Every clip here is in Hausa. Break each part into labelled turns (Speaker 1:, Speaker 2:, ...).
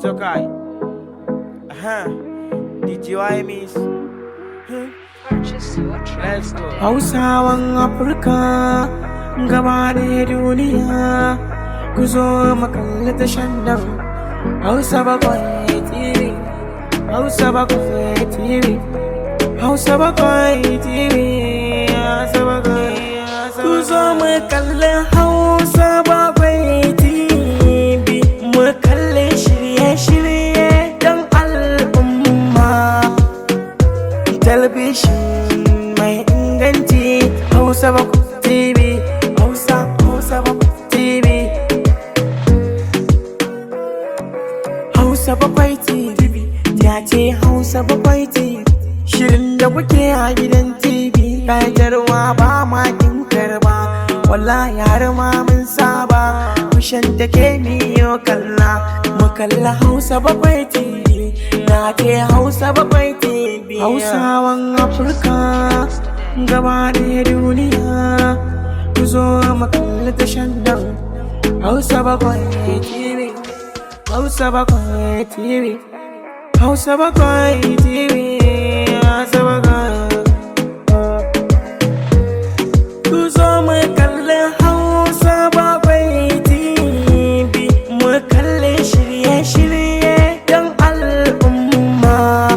Speaker 1: Tokai. DJY Miss.
Speaker 2: Purchase your tracks.
Speaker 1: Let's go.
Speaker 3: Hausawan Afirka gaba ɗaya duniya ku zo mu kalli tashan nan Hausa Bakwai TV, Hausa Bakwai TV, Hausa Bakwai TV, Hausa Bakwai. Ku zo mu kalli Hausa Bakwai TV, mu kalli shirye-shirye don al'umma. Talabishin mai inganci Hausa Bakwai TV, Hausa Bakwai TV, Hausa Bakwai TV, ya ce Hausa Bakwai TV. Shirin da kuke a gidan TV, ƙayatarwa ba ma karba. Wallahi har ma mun saba, kushen take miyo kalla. Mu kalla Hausa Bakwai TV, na ce Hausa Bakwai TV. Hausawan Afirka gaba ɗaya duniya ku zo mu kalli tashan nan Hausa Bakwai TV, Hausa Bakwai TV, Hausa Bakwai TV, Hausa Bakwai. Ku zo mu kalli Hausa Bakwai TV, mu kalli shirye-shirye don al'umma.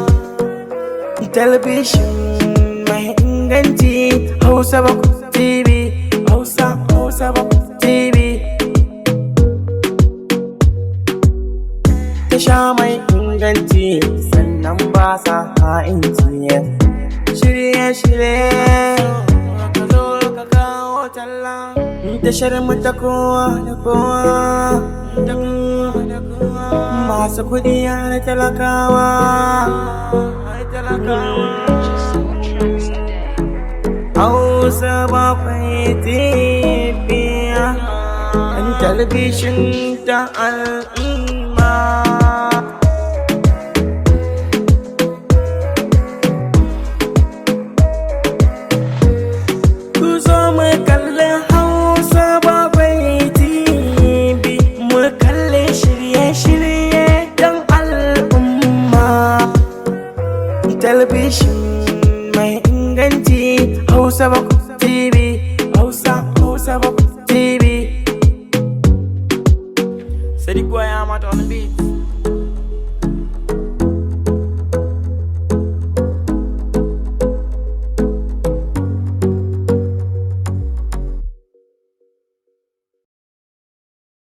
Speaker 3: Talabishin mai inganci Hausa Bakwai TV, Hausa Bakwai TV. Tasha mai inganci sannan ba sa ha'inci. Shirye-shirye ka zo ka kawo talla. Tashar mu ta kowa da kowa, masu kuɗi har talakawa.
Speaker 2: Purchase your tracks today.
Speaker 3: Hausa Bakwai TV, talabishin ta al'umma.